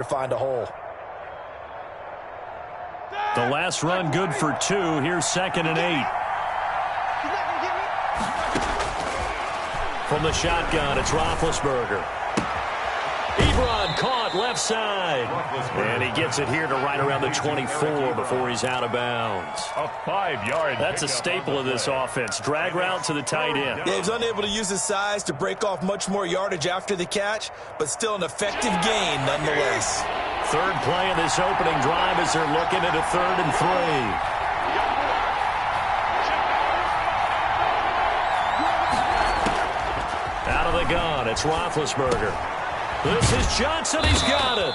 to find a hole. The last run good for 2. Here's 2nd and 8. From the shotgun, it's Roethlisberger. Ebron caught left side. And he gets it here to right around the 24 before he's out of bounds. A 5-yard. That's a staple of this offense. Drag route to the tight end. Yeah, he's unable to use his size to break off much more yardage after the catch, but still an effective gain nonetheless. Third play of this opening drive as they're looking at a 3rd and 3. Out of the gun, it's Roethlisberger. This is Johnson. He's got it.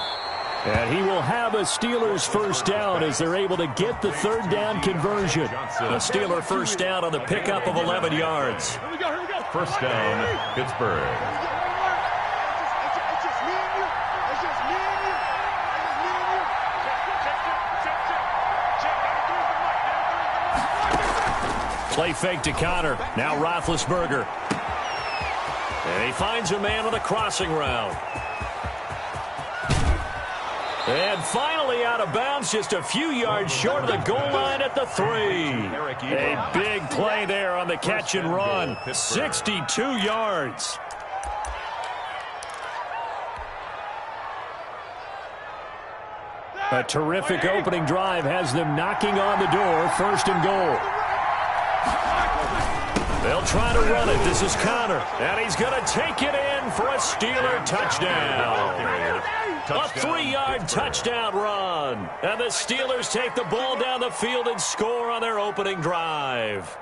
And he will have a Steelers first down as they're able to get the 3rd down conversion. A Steeler first down on the pickup of 11 yards. First down, Pittsburgh. Play fake to Connor. Now Roethlisberger. And he finds a man on the crossing route. And finally out of bounds, just a few yards short of the goal line at the 3. A big play there on the catch and run. 62 yards. A terrific opening drive has them knocking on the door. 1st and goal. They'll try to run it. This is Connor. And he's going to take it in for a Steeler touchdown. A 3-yard touchdown run. And the Steelers take the ball down the field and score on their opening drive.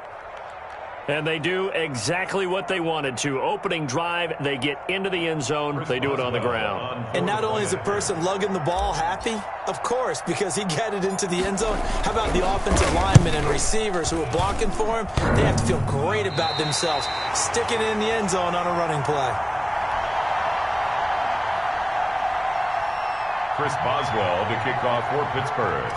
And they do exactly what they wanted to. Opening drive, they get into the end zone. They do it on the ground. And not only is the person lugging the ball happy, of course, because he got it into the end zone. How about the offensive linemen and receivers who are blocking for him? They have to feel great about themselves, sticking it in the end zone on a running play. Chris Boswell to kick off for Pittsburgh.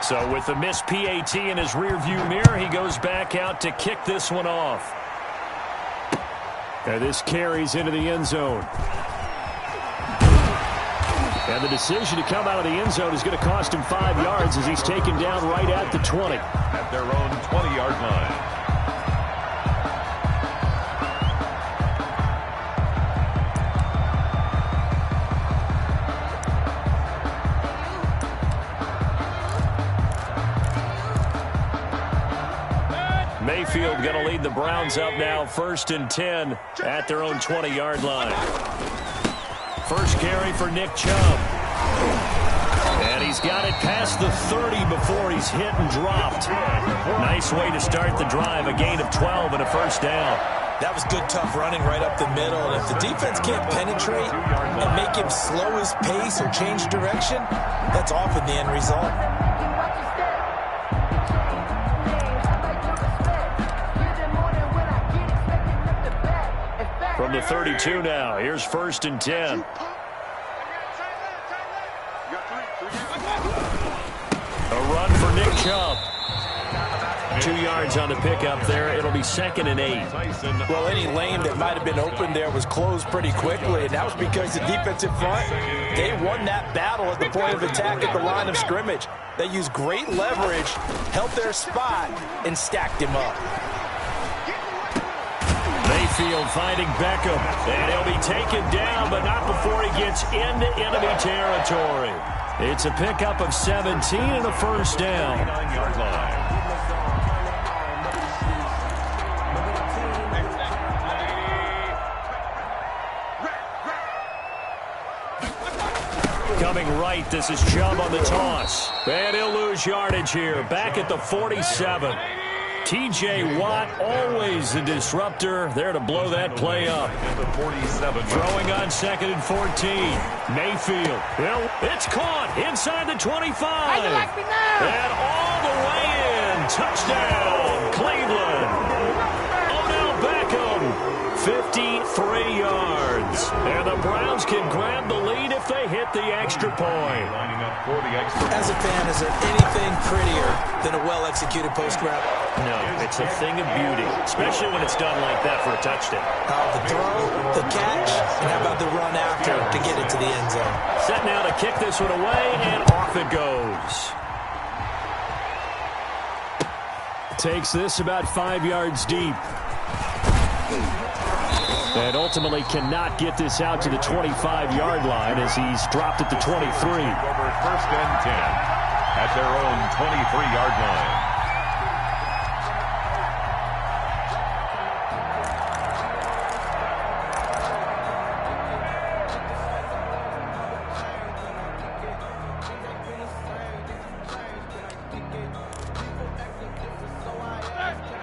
So with the missed PAT in his rearview mirror, he goes back out to kick this one off. And this carries into the end zone. And the decision to come out of the end zone is going to cost him 5 yards as he's taken down right at the 20. At their own 20-yard line. Mayfield going to lead the Browns up now, 1st and 10 at their own 20-yard line. First carry for Nick Chubb. And he's got it past the 30 before he's hit and dropped. Nice way to start the drive, a gain of 12 and a first down. That was good, tough running right up the middle. And if the defense can't penetrate and make him slow his pace or change direction, that's often the end result. From the 32 now, here's 1st and 10. A run for Nick Chubb. 2 yards on the pickup there. It'll be 2nd and 8. Well, any lane that might have been open there was closed pretty quickly, and that was because the defensive front, they won that battle at the point of attack at the line of scrimmage. They used great leverage, held their spot, and stacked him up. Mayfield finding Beckham, and he'll be taken down, but not before he gets into enemy territory. It's a pickup of 17 and a first down. 9-yard line. Coming right, this is Chubb on the toss. And he'll lose yardage here, back at the 47. T.J. Watt, always the disruptor, there to blow that play up. Throwing on 2nd and 14. Mayfield. Well, it's caught inside the 25. And all the way in. Touchdown, Cleveland. Odell Beckham, 53 yards. And the Browns can grab the lead if they hit the extra point. Lining up for the extra As a fan, is there anything prettier than a well-executed post route? No, it's a thing of beauty, especially when it's done like that for a touchdown. The throw, the catch, and how about the run after to get it to the end zone? Set now to kick this one away, and off it goes. Takes this about 5 yards deep. And ultimately cannot get this out to the 25-yard line as he's dropped at the 23. Over 1st and 10 at their own 23-yard line.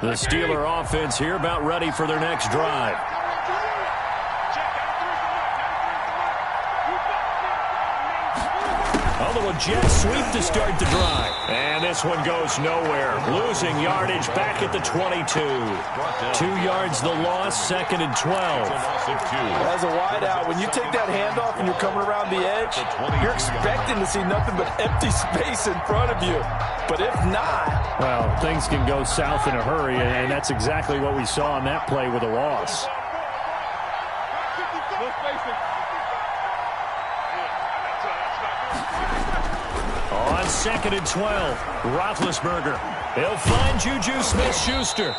The Steeler offense here about ready for their next drive. A little jet sweep to start the drive. And this one goes nowhere. Losing yardage back at the 22. 2 yards the loss, 2nd and 12. As a wideout, when you take that handoff and you're coming around the edge, you're expecting to see nothing but empty space in front of you. But if not... Well, things can go south in a hurry, and that's exactly what we saw on that play with a loss. On 2nd and 12, Roethlisberger. He'll find Juju Smith-Schuster.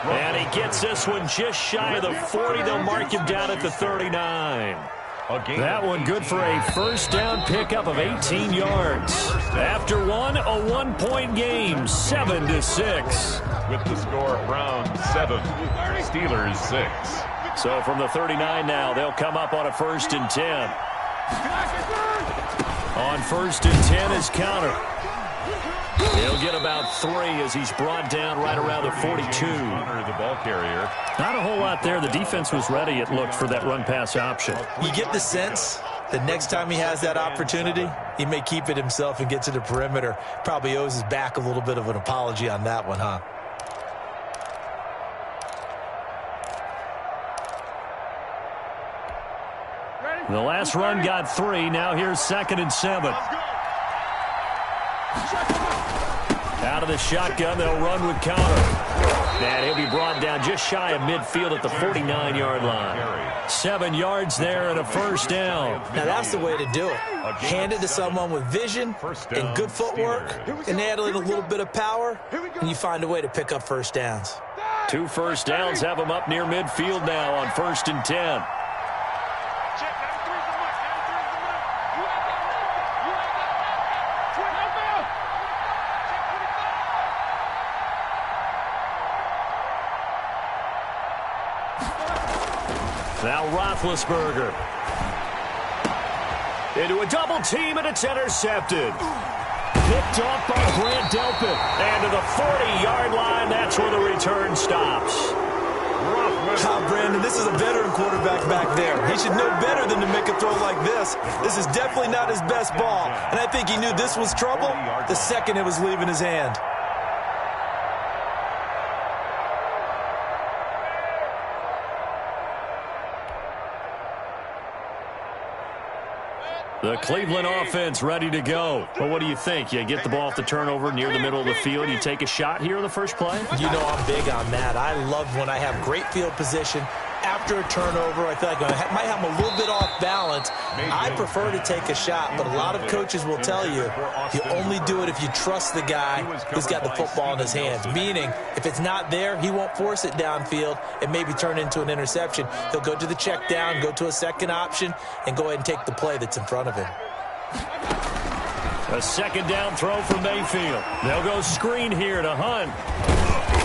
And he gets this one just shy of the 40. They'll mark him down at the 39. That one good for a first down pickup of 18 yards. After one, a 1-point game, 7-6. With the score, Browns 7, Steelers 6. So from the 39 now, they'll come up on a 1st and 10. On 1st and 10 is counter. He'll get about 3 as he's brought down right around the 42. The ball carrier. Not a whole lot there. The defense was ready, it looked, for that run-pass option. You get the sense that next time he has that opportunity, he may keep it himself and get to the perimeter. Probably owes his back a little bit of an apology on that one, huh? The last run got 3. Now here's 2nd and 7. Out of the shotgun, they'll run with counter. And he'll be brought down just shy of midfield at the 49-yard line. 7 yards there and a first down. Now that's the way to do it. Hand it to someone with vision and good footwork, and add a little bit of power, and you find a way to pick up first downs. 2 first downs have them up near midfield now on 1st and 10. Now Roethlisberger. Into a double team, and it's intercepted. Picked off by Grant Delpit. And to the 40-yard line, that's where the return stops. Brandon, this is a veteran quarterback back there. He should know better than to make a throw like this. This is definitely not his best ball. And I think he knew this was trouble the second it was leaving his hand. The Cleveland offense ready to go. But what do you think? You get the ball off the turnover near the middle of the field. You take a shot here in the first play? You know I'm big on that. I love when I have great field position. After a turnover, I feel like I might have them a little bit off balance. I prefer to take a shot, but a lot of coaches will tell you, you only do it if you trust the guy who's got the football in his hands. Meaning, if it's not there, he won't force it downfield and maybe turn it into an interception. He'll go to the check down, go to a second option, and go ahead and take the play that's in front of him. A second down throw for Mayfield. They'll go screen here to Hunt.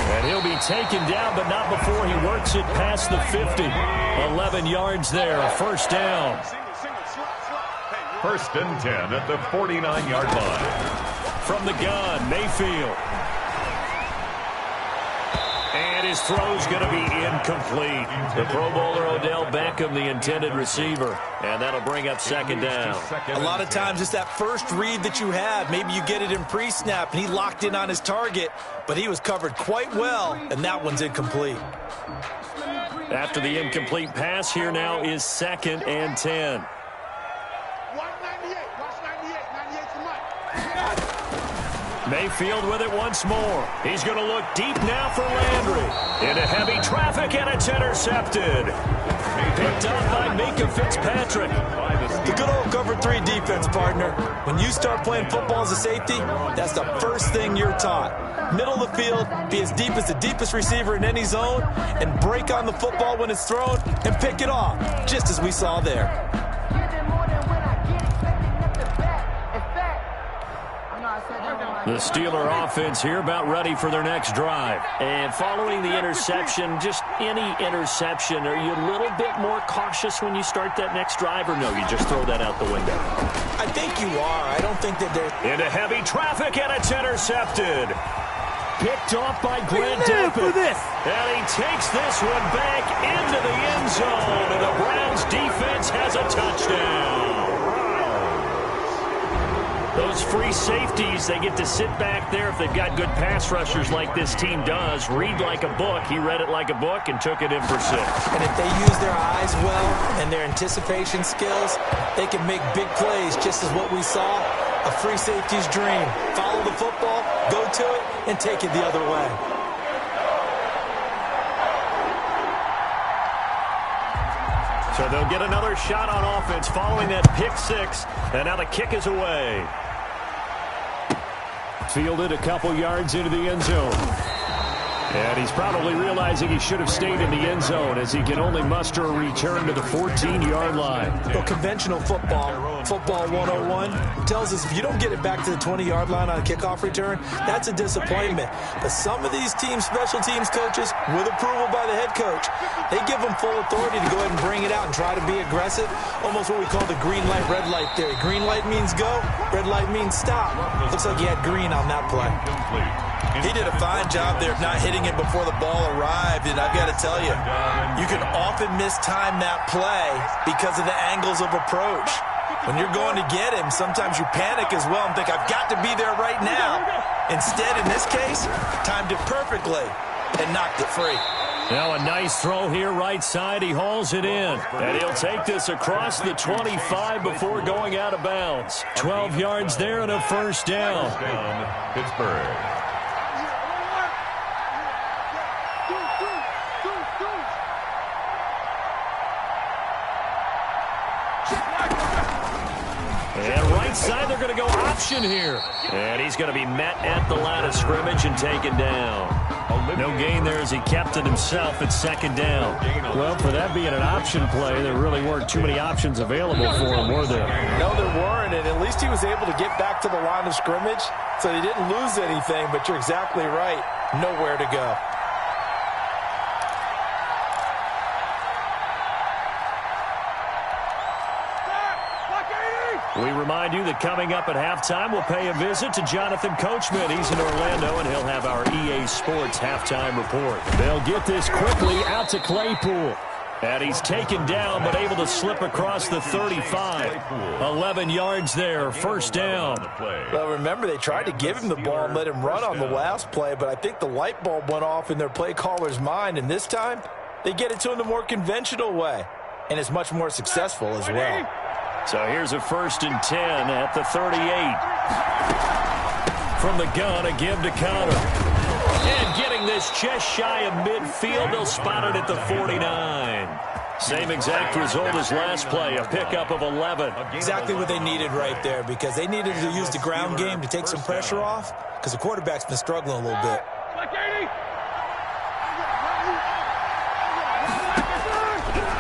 And he'll be taken down, but not before he works it past the 50. 11 yards there, a first down. 1st and 10 at the 49-yard line. From the gun, Mayfield. And his throw's going to be incomplete. The Pro Bowler Odell Beckham, the intended receiver. And that'll bring up second down. A lot of times it's that first read that you have. Maybe you get it in pre-snap, and he locked in on his target, but he was covered quite well, and that one's incomplete. After the incomplete pass, here now is 2nd and 10. Mayfield with it once more. He's going to look deep now for Landry. Into heavy traffic, and it's intercepted. Picked up by Minka Fitzpatrick. The good old cover 3 defense, partner. When you start playing football as a safety, that's the first thing you're taught. Middle of the field, be as deep as the deepest receiver in any zone, and break on the football when it's thrown and pick it off, just as we saw there. The Steeler offense here about ready for their next drive. And following the interception, just any interception, are you a little bit more cautious when you start that next drive, or no, you just throw that out the window? I think you are. I don't think that they're... Into heavy traffic, and it's intercepted. Picked off by Grant Delpit. And he takes this one back into the end zone, and the Browns defense has a touchdown. Those free safeties, they get to sit back there if they've got good pass rushers like this team does. Read like a book. He read it like a book and took it in for 6. And if they use their eyes well and their anticipation skills, they can make big plays, just as what we saw. A free safety's dream. Follow the football, go to it, and take it the other way. So they'll get another shot on offense following that pick 6. And now the kick is away. Fielded a couple yards into the end zone. And he's probably realizing he should have stayed in the end zone, as he can only muster a return to the 14-yard line. Well, conventional football 101, tells us if you don't get it back to the 20-yard line on a kickoff return, that's a disappointment. But some of these teams, special teams coaches, with approval by the head coach, they give them full authority to go ahead and bring it out and try to be aggressive, almost what we call the green light, red light theory. Green light means go, red light means stop. Looks like he had green on that play. He did a fine job there of not hitting it before the ball arrived, and I've got to tell you, you can often mistime that play because of the angles of approach. When you're going to get him, sometimes you panic as well and think, I've got to be there right now. Instead, in this case, timed it perfectly and knocked it free. Now a nice throw here right side. He hauls it in. And he'll take this across the 25 before going out of bounds. 12 yards there and a first down. Pittsburgh. And right side, they're going to go option here. And he's going to be met at the line of scrimmage and taken down. No gain there as he kept it himself at second down. Well, for that being an option play, there really weren't too many options available for him, were there? No, there weren't, and at least he was able to get back to the line of scrimmage, so he didn't lose anything, but you're exactly right. Nowhere to go. We remind you that coming up at halftime, we'll pay a visit to Jonathan Coachman. He's in Orlando, and he'll have our EA Sports halftime report. They'll get this quickly out to Claypool. And he's taken down, but able to slip across the 35. 11 yards there, first down. Well, remember, they tried to give him the ball and let him run on the last play, but I think the light bulb went off in their play caller's mind, and this time, they get it to him the more conventional way, and it's much more successful as well. So here's a 1st and 10 at the 38. From the gun, a give to Connor. And getting this just shy of midfield, they'll spot it at the 49. Same exact result as last play, a pickup of 11. Exactly what they needed right there, because they needed to use the ground game to take some pressure off, because the quarterback's been struggling a little bit.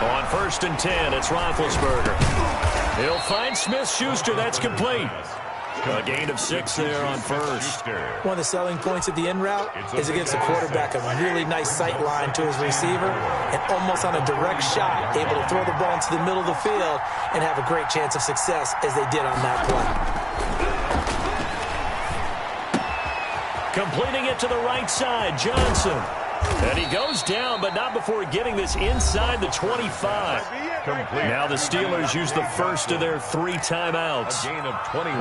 On 1st and 10, it's Roethlisberger. He'll find Smith-Schuster. That's complete. A gain of 6 there on first. One of the selling points of the in route is it gives the quarterback a really nice sight line to his receiver and almost on a direct shot, able to throw the ball into the middle of the field and have a great chance of success as they did on that play. Completing it to the right side, Johnson. And he goes down, but not before getting this inside the 25. Now the Steelers use the first of their 3 timeouts,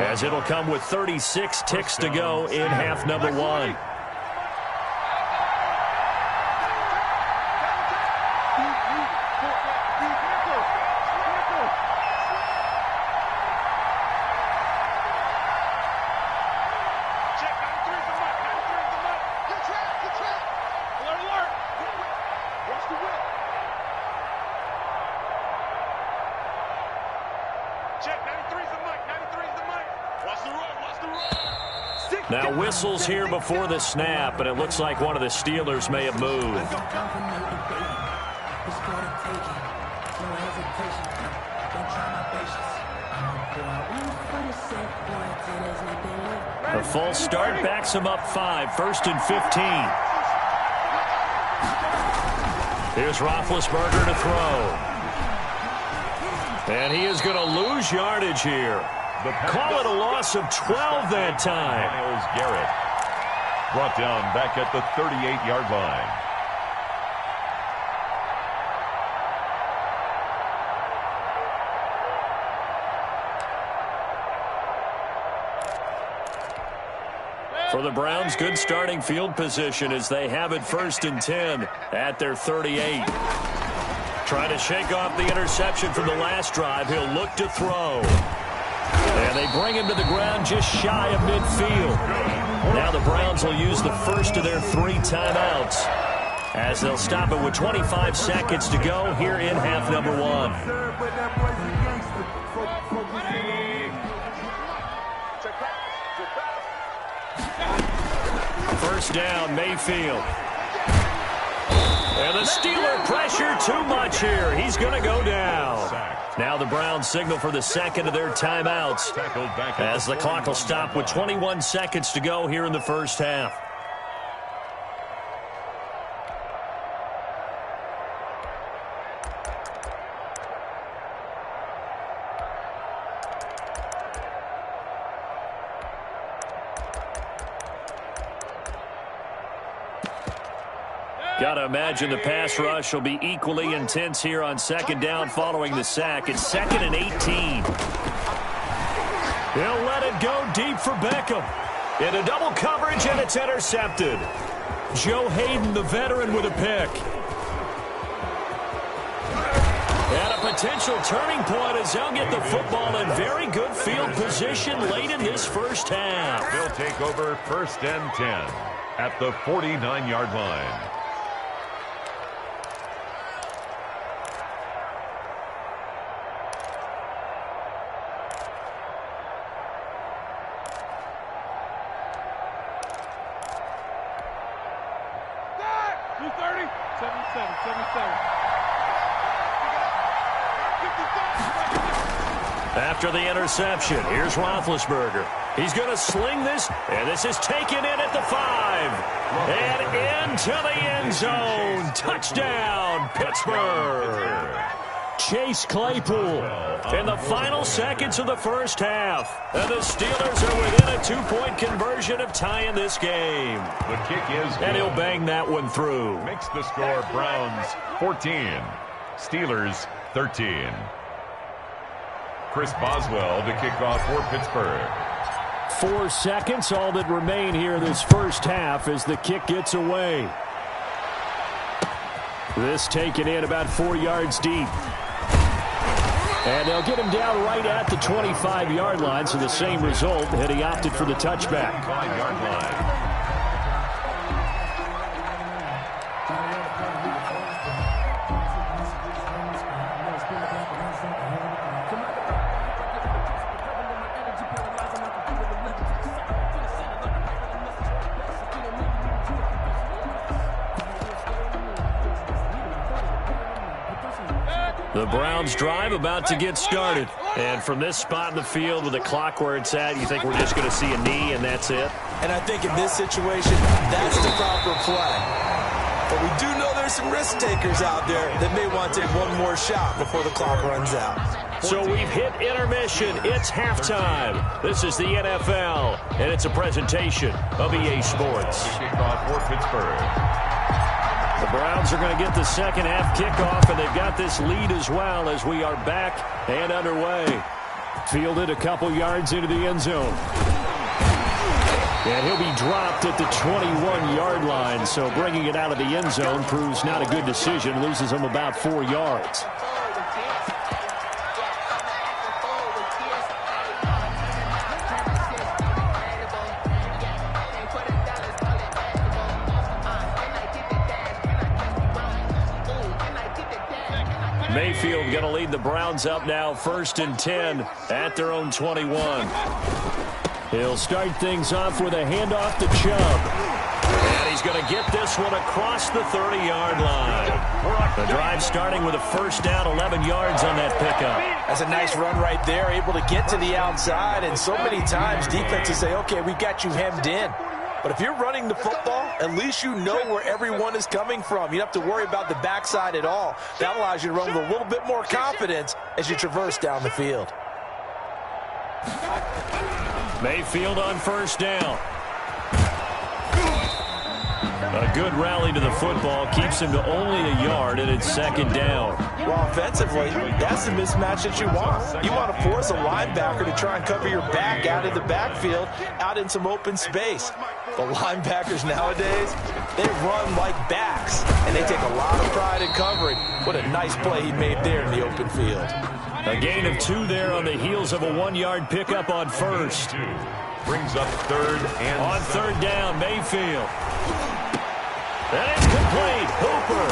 as it'll come with 36 ticks to go in half number 1. Now whistles here before the snap, and it looks like one of the Steelers may have moved. A false start backs him up 5, 1st and 15. Here's Roethlisberger to throw. And he is going to lose yardage here. Call it a loss of 12 that time. Myles Garrett brought down back at the 38-yard line. For the Browns, good starting field position as they have it 1st and 10 at their 38. Trying to shake off the interception from the last drive. He'll look to throw. And they bring him to the ground just shy of midfield. Now the Browns will use the first of their 3 timeouts as they'll stop it with 25 seconds to go here in half number 1. First down, Mayfield. And the Steeler pressure too much here. He's going to go down. Now the Browns signal for the second of their timeouts as the clock will stop with 21 seconds to go here in the first half. Got to imagine the pass rush will be equally intense here on second down following the sack. It's 2nd and 18. He'll let it go deep for Beckham. Into double coverage, and it's intercepted. Joe Hayden, the veteran, with a pick. And a potential turning point as they'll get the football in very good field position late in this first half. They'll take over 1st and 10 at the 49-yard line. After the interception, here's Roethlisberger. He's going to sling this, and this is taken in at the 5. And into the end zone. Touchdown, Pittsburgh. Chase Claypool in the final seconds of the first half. And the Steelers are within a 2-point conversion of tying this game. The kick is good. And he'll bang that one through. Makes the score Browns 14, Steelers 13. Chris Boswell to kick off for Pittsburgh. 4 seconds, all that remain here this first half as the kick gets away. This taken in about 4 yards deep. And they'll get him down right at the 25-yard line, so the same result had he opted for the touchback. 5-yard line. The Browns drive about to get started. And from this spot in the field with the clock where it's at, you think we're just going to see a knee and that's it? And I think in this situation, that's the proper play. But we do know there's some risk takers out there that may want to take one more shot before the clock runs out. So we've hit intermission. It's halftime. This is the NFL, and it's a presentation of EA Sports. Kickoff for Pittsburgh. The Browns are going to get the second half kickoff, and they've got this lead as well as we are back and underway. Fielded a couple yards into the end zone. And he'll be dropped at the 21-yard line, so bringing it out of the end zone proves not a good decision. Loses him about 4 yards. Mayfield going to lead the Browns up now 1st and 10 at their own 21. He'll start things off with a handoff to Chubb. And he's going to get this one across the 30-yard line. The drive starting with a first down, 11 yards on that pickup. That's a nice run right there, able to get to the outside. And so many times defenses say, okay, we got you hemmed in. But if you're running the football, at least you know where everyone is coming from. You don't have to worry about the backside at all. That allows you to run with a little bit more confidence as you traverse down the field. Mayfield on first down. A good rally to the football keeps him to only a yard, and it's 2nd down. Well, offensively, that's the mismatch that you want. You want to force a linebacker to try and cover your back out of the backfield, out in some open space. The linebackers nowadays, they run like backs, and they take a lot of pride in covering. What a nice play he made there in the open field. A gain of 2 there on the heels of a 1-yard pickup on first. Brings up 3rd and on 3rd down, Mayfield. And it's complete. Hooper.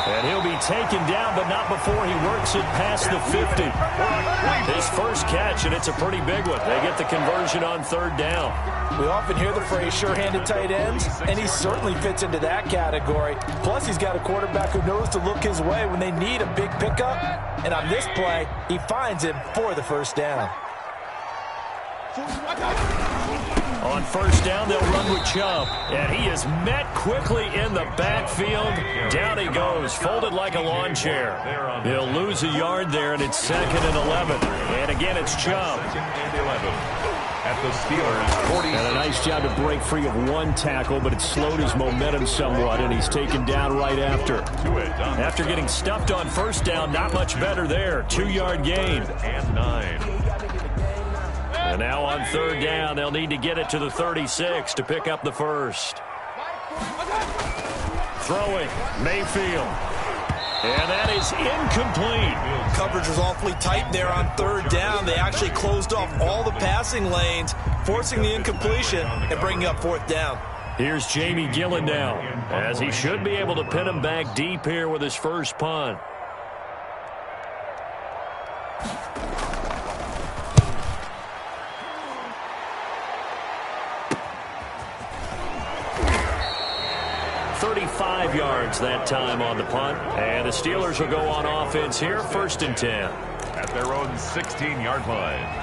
And he'll be taken down, but not before he works it past the 50. His first catch, and it's a pretty big one. They get the conversion on 3rd down. We often hear the phrase sure-handed tight ends, and he certainly fits into that category. Plus, he's got a quarterback who knows to look his way when they need a big pickup. And on this play, he finds him for the first down. On first down, they'll run with Chubb. And he is met quickly in the backfield. Down he goes, folded like a lawn chair. He'll lose a yard there, and it's 2nd and 11. And again, it's Chubb. At the Steelers' 40. And a nice job to break free of 1 tackle, but it slowed his momentum somewhat, and he's taken down right after. After getting stuffed on first down, not much better there. 2-yard gain. And 9. And now on 3rd down, they'll need to get it to the 36 to pick up the first. Throwing, Mayfield. And that is incomplete. Coverage was awfully tight there on 3rd down. They actually closed off all the passing lanes, forcing the incompletion and bringing up 4th down. Here's Jamie Gillen now, as he should be able to pin him back deep here with his first punt. Yards that time on the punt, and the Steelers will go on offense here, 1st and 10 at their own 16-yard line.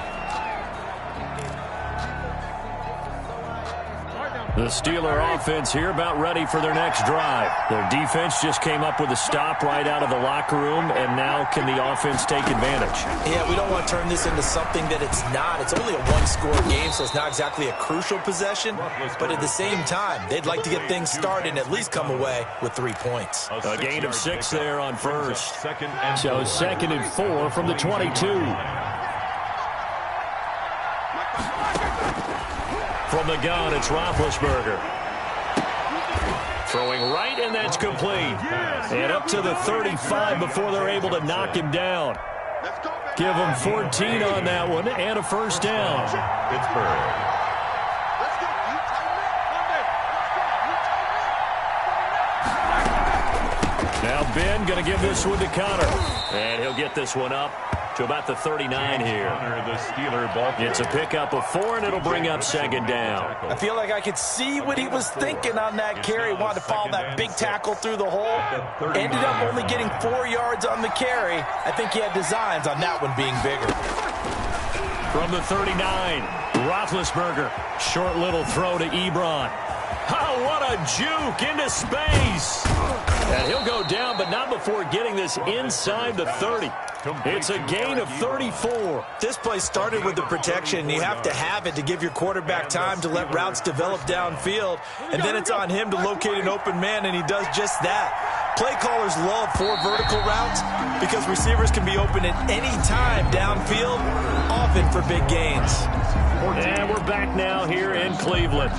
The Steeler offense here about ready for their next drive. Their defense just came up with a stop right out of the locker room, and now can the offense take advantage? Yeah, we don't want to turn this into something that it's not. It's only a 1-score game, so it's not exactly a crucial possession. But at the same time, they'd like to get things started and at least come away with 3 points. A gain of 6 there on first. So 2nd and 4 from the 22. From the gun, it's Roethlisberger. Throwing right, and that's complete. And up to the 35 before they're able to knock him down. Give him 14 on that one, and a first down. Pittsburgh. Now Ben going to give this one to Connor. And he'll get this one up to about the 39 here. It's a pickup of 4, and it'll bring up 2nd down. I feel like I could see what he was thinking on that carry. Wanted to follow that big tackle through the hole. Ended up only getting 4 yards on the carry. I think he had designs on that one being bigger. From the 39, Roethlisberger. Short little throw to Ebron. Oh, what a juke into space. And he'll go down, but not before getting this inside the 30. It's a gain of 34. This play started with the protection. You have to have it to give your quarterback time to let routes develop downfield. And then it's on him to locate an open man, and he does just that. Play callers love 4 vertical routes because receivers can be open at any time downfield, often for big gains. And we're back now here in Cleveland.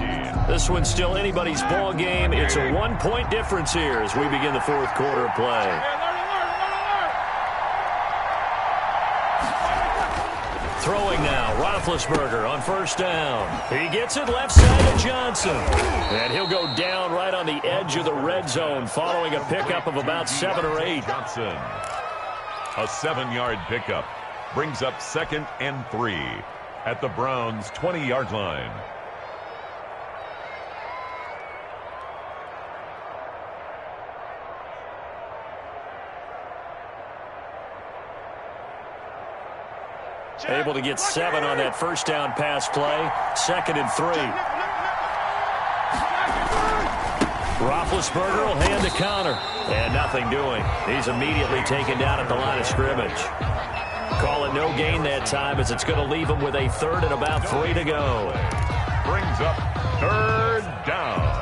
This one's still anybody's ball game. It's a 1-point difference here as we begin the 4th quarter of play. Throwing now, Roethlisberger on first down. He gets it left side to Johnson. And he'll go down right on the edge of the red zone following a pickup of about 7 or 8. Johnson. A 7-yard pickup brings up 2nd and 3 at the Browns' 20-yard line. Able to get 7 on that first down pass play. 2nd and 3. Roethlisberger will hand the counter. And nothing doing. He's immediately taken down at the line of scrimmage. Call it no gain that time as it's going to leave him with a 3rd and about 3 to go. Brings up 3rd down.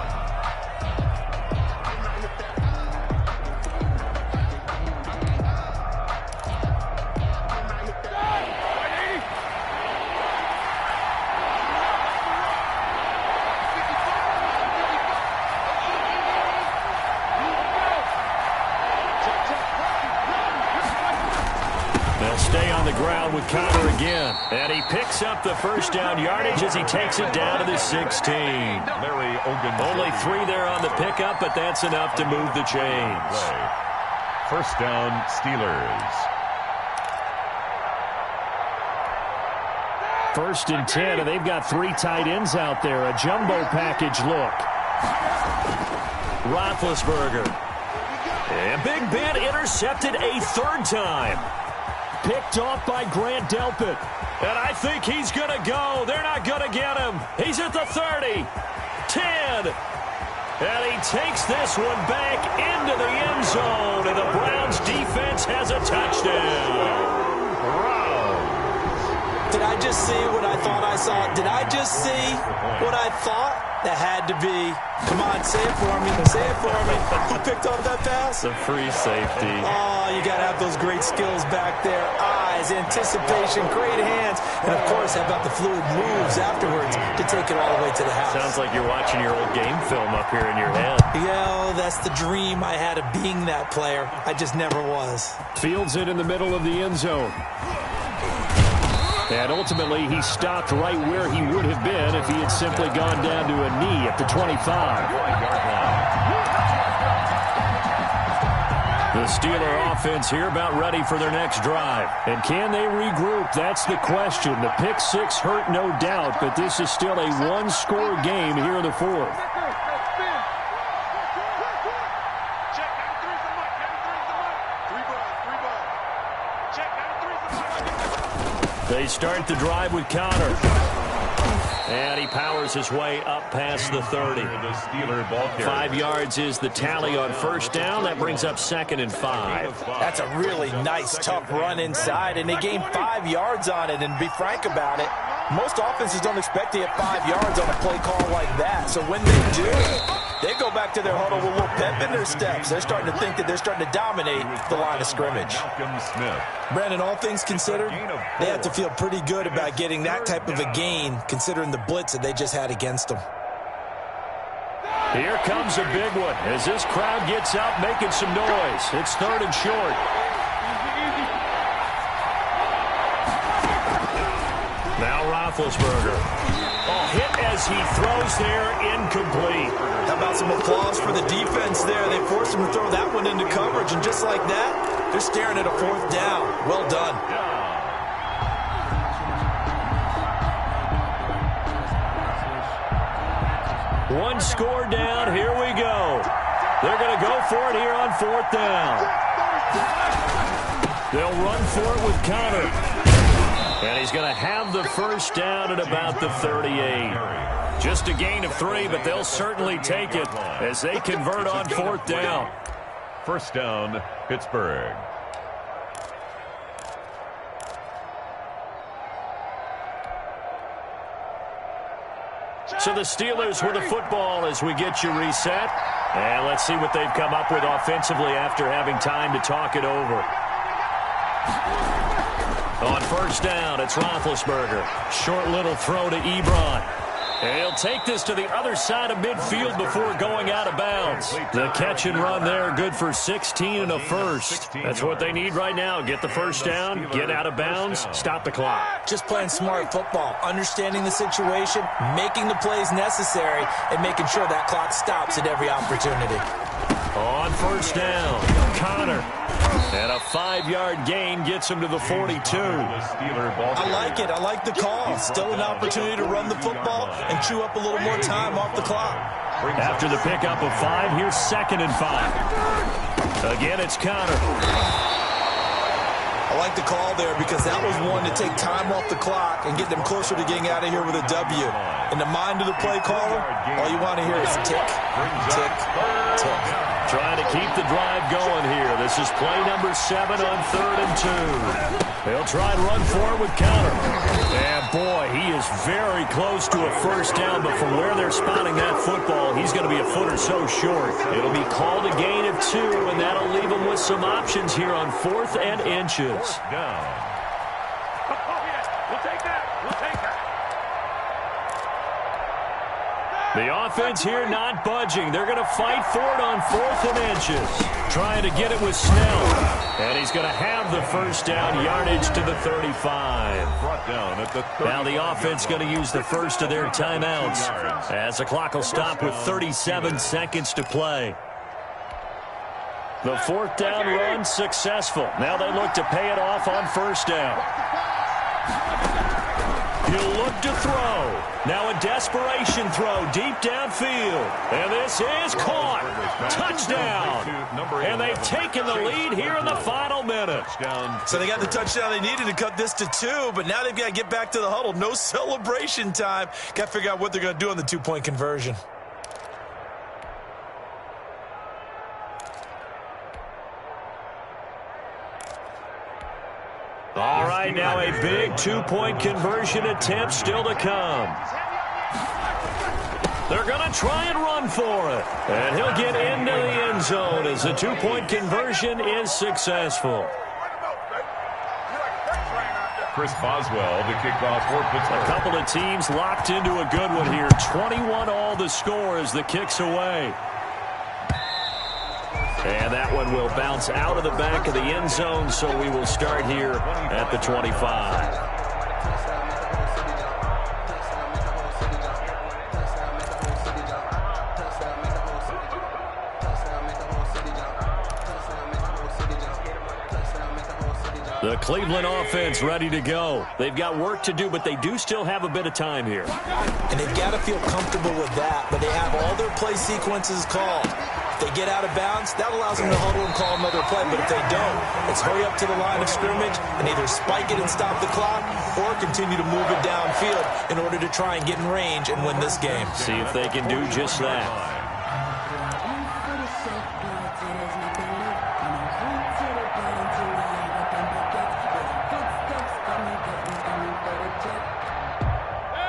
With Connor again, and he picks up the first down yardage as he takes it down to the 16. Only 3 there on the pickup, but that's enough to move the chains. First down, Steelers. 1st and 10, and they've got 3 tight ends out there. A jumbo package look. Roethlisberger. And Big Ben intercepted a 3rd time. Picked off by Grant Delpit. And I think he's going to go. They're not going to get him. He's at the 30. 10. And he takes this one back into the end zone. And the Browns defense has a touchdown. Did I just see what I thought I saw? Did I just see what I thought? That had to be. Come on, say it for me. Say it for me. Who picked up that pass? The free safety. Oh, you got to have those great skills back there. Eyes, anticipation, great hands. And, of course, how about the fluid moves afterwards to take it all the way to the house? Sounds like you're watching your old game film up here in your head. Yeah, that's the dream I had of being that player. I just never was. Fields it in the middle of the end zone. And ultimately, he stopped right where he would have been if he had simply gone down to a knee at the 25. The Steeler offense here about ready for their next drive. And can they regroup? That's the question. The pick 6 hurt, no doubt, but this is still a 1-score game here in the 4th. They start the drive with Connor. And he powers his way up past the 30. 5 yards is the tally on first down. That brings up 2nd and 5. That's a really nice, tough run inside, and they gained 5 yards on it. And to be frank about it, most offenses don't expect to get 5 yards on a play call like that. So when they do, they go back to their huddle with a little pep in their steps. They're starting to think that they're starting to dominate the line of scrimmage. Brandon, all things considered, they have to feel pretty good about getting that type of a gain, considering the blitz that they just had against them. Here comes a big one as this crowd gets out making some noise. It's 3rd and short. Now Roethlisberger. Hit as he throws there, incomplete. How about some applause for the defense there? They forced him to throw that one into coverage, and just like that, they're staring at a 4th down. Well done. One score down. Here we go. They're going to go for it here on 4th down. They'll run for it with Connor. And he's going to have the first down at about the 38. Just a gain of 3, but they'll certainly take it as they convert on 4th down. First down, Pittsburgh. So the Steelers with the football as we get you reset. And let's see what they've come up with offensively after having time to talk it over. On first down, it's Roethlisberger. Short little throw to Ebron. And he'll take this to the other side of midfield before going out of bounds. The catch and run there, good for 16 and a first. That's what they need right now. Get the first down, get out of bounds, stop the clock. Just playing smart football, understanding the situation, making the plays necessary, and making sure that clock stops at every opportunity. On first down, Connor. And a 5-yard gain gets him to the 42. I like it. I like the call. Still an opportunity to run the football and chew up a little more time off the clock. After the pickup of 5, here's 2nd and 5. Again, it's Connor. I like the call there because that was one to take time off the clock and get them closer to getting out of here with a W. In the mind of the play caller, all you want to hear is tick, tick, tick. Trying to keep the drive going here. This is play number 7 on 3rd and 2. They'll try and run for it with Connor. And boy, he is very close to a first down, but from where they're spotting that football, he's going to be a foot or so short. It'll be called a gain of 2, and that'll leave him with some options here on 4th and inches. Down. The offense here not budging. They're going to fight for it on 4th and inches. Trying to get it with Snell. And he's going to have the first down, yardage to the 35. Brought down at the 35. Now the offense going to use the first of their timeouts as the clock will stop with 37 seconds to play. The 4th down run successful. Now they look to pay it off on first down. He'll look to throw. Now a desperation throw deep downfield. And this is caught. Touchdown. And they've taken the lead here in the final minute. So they got the touchdown they needed to cut this to 2, but now they've got to get back to the huddle. No celebration time. Got to figure out what they're going to do on the 2-point conversion. All right, now a big 2-point conversion attempt still to come. They're going to try and run for it. And he'll get into the end zone as the 2-point conversion is successful. Chris Boswell to kick off for Pittsburgh. A couple of teams locked into a good one here. 21-all the score as the kick's away. And that one will bounce out of the back of the end zone, so we will start here at the 25. The Cleveland offense ready to go. They've got work to do, but they do still have a bit of time here. And they've got to feel comfortable with that, but they have all their play sequences called. If they get out of bounds, that allows them to huddle and call another play. But if they don't, it's hurry up to the line of scrimmage and either spike it and stop the clock or continue to move it downfield in order to try and get in range and win this game. See if they can do just that.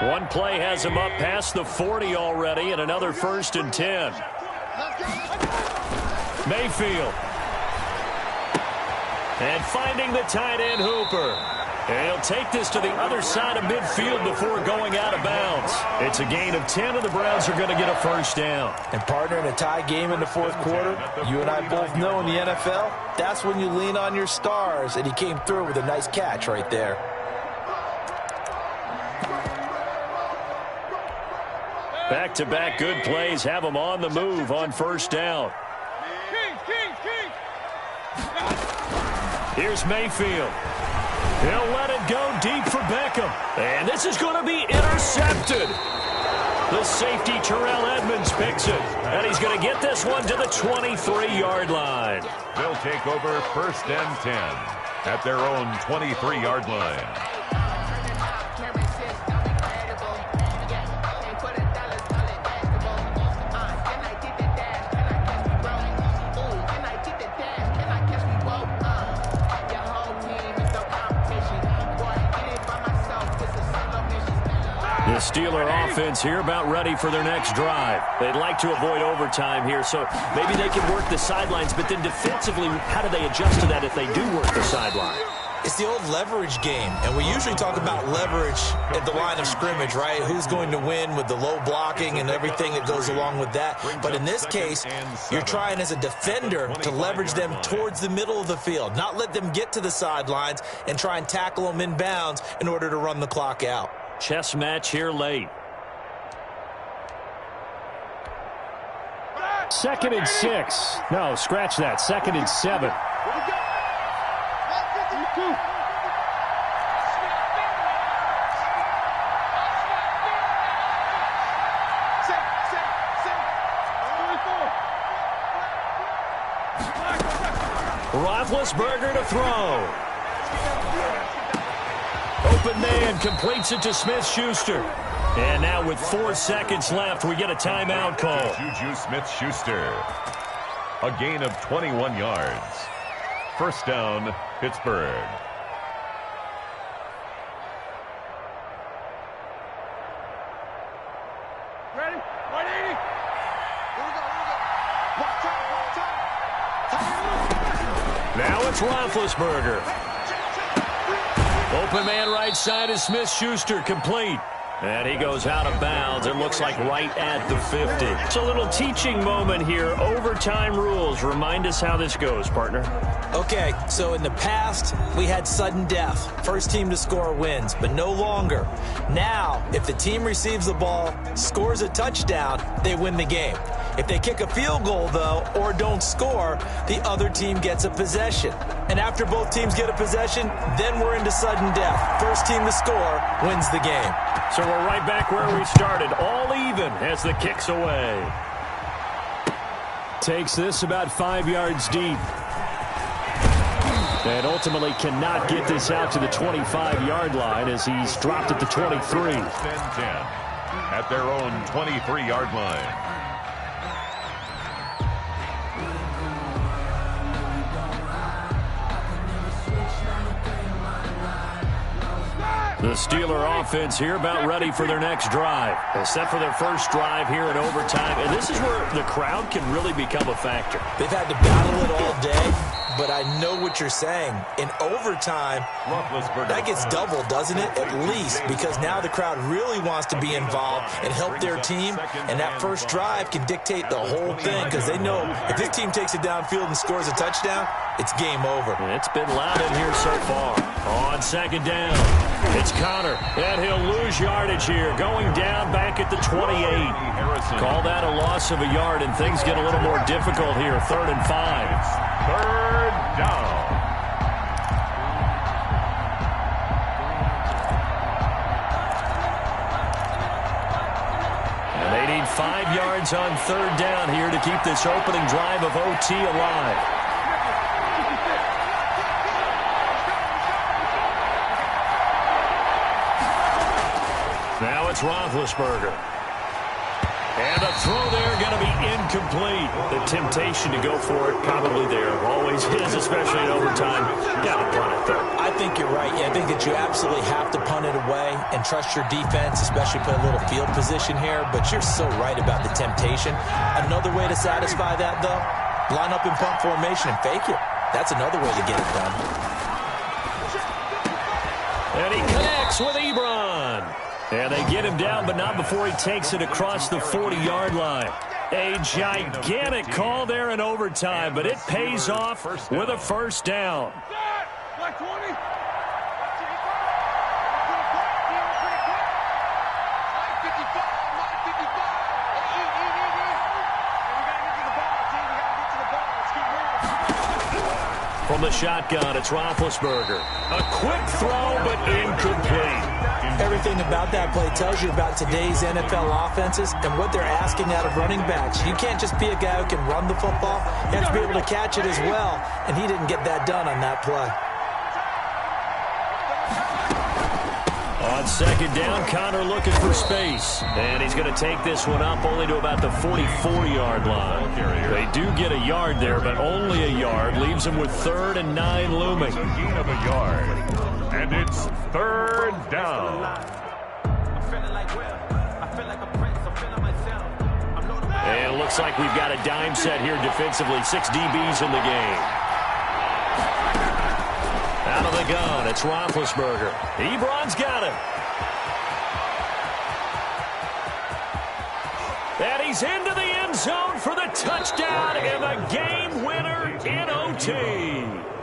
One play has him up past the 40 already, and another 1st and 10. Mayfield. And finding the tight end Hooper. And he'll take this to the other side of midfield before going out of bounds. It's a gain of 10, and the Browns are going to get a first down. And partner, in a tie game in the 4th quarter, you and I both know in the NFL, that's when you lean on your stars, and he came through with a nice catch right there. Back-to-back good plays have them on the move on first down. Here's Mayfield. He'll let it go deep for Beckham. And this is going to be intercepted. The safety, Terrell Edmonds, picks it. And he's going to get this one to the 23-yard line. They'll take over 1st and 10 at their own 23-yard line. The Steeler offense here about ready for their next drive. They'd like to avoid overtime here, so maybe they can work the sidelines, but then defensively, how do they adjust to that if they do work the sideline? It's the old leverage game, and we usually talk about leverage at the line of scrimmage, right? Who's going to win with the low blocking and everything that goes along with that. But in this case, you're trying as a defender to leverage them towards the middle of the field, not let them get to the sidelines and try and tackle them in bounds in order to run the clock out. Chess match here late. 2nd and 6. No, scratch that. 2nd and 7. Roethlisberger to throw. Open man completes it to Smith-Schuster. And now with 4 seconds left, we get a timeout call. Juju Smith-Schuster. A gain of 21 yards. First down, Pittsburgh. Ready? 180. Here we go. Watch out. Now it's Roethlisberger. Open man right side is Smith-Schuster, complete. And he goes out of bounds. It looks like right at the 50. It's a little teaching moment here. Overtime rules. Remind us how this goes, partner. Okay, so in the past, we had sudden death. First team to score wins, but no longer. Now, if the team receives the ball, scores a touchdown, they win the game. If they kick a field goal, though, or don't score, the other team gets a possession. And after both teams get a possession, then we're into sudden death. First team to score wins the game. So we're right back where we started, all even as the kick's away. Takes this about 5 yards deep. And ultimately cannot get this out to the 25-yard line as he's dropped at the 23. 10-10 at their own 23-yard line. The Steeler offense here about ready for their next drive. Except for their first drive here in overtime. And this is where the crowd can really become a factor. They've had to battle it all day. But I know what you're saying. In overtime, that gets doubled, doesn't it? At least, because now the crowd really wants to be involved and help their team. And that first drive can dictate the whole thing because they know if this team takes it downfield and scores a touchdown, it's game over. And it's been loud in here so far. On second down, it's Connor. And he'll lose yardage here. Going down back at the 28. Call that a loss of a yard, and things get a little more difficult here. 3rd and 5. Third down. And they need 5 yards on 3rd down here to keep this opening drive of OT alive. Now it's Roethlisberger. And a throw there going to be incomplete. The temptation to go for it probably there. Always is, especially in overtime. Got to punt it, though. I think you're right. Yeah, I think that you absolutely have to punt it away and trust your defense, especially put a little field position here. But you're so right about the temptation. Another way to satisfy that, though, line up in punt formation and fake it. That's another way to get it done. And he connects with Ebron. And they get him down, but not before he takes it across the 40-yard line. A gigantic call there in overtime, but it pays off with a first down. Black 20. From the shotgun, it's Roethlisberger. A quick throw, but incomplete. Everything about that play tells you about today's NFL offenses and what they're asking out of running backs. You can't just be a guy who can run the football. You have to be able to catch it as well, and he didn't get that done on that play. On second down, Connor looking for space. And he's going to take this one up only to about the 44-yard line. They do get a yard there, but only a yard. Leaves them with 3rd and 9 looming. A gain of a yard. And it's 3rd down. And it looks like we've got a dime set here defensively. 6 DBs in the game. Out of the gun, it's Roethlisberger. Ebron's got him. And he's into the end zone for the touchdown and the game winner in OT.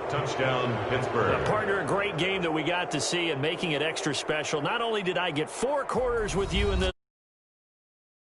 Touchdown, Pittsburgh. Partner, a great game that we got to see and making it extra special. Not only did I get 4 quarters with you in this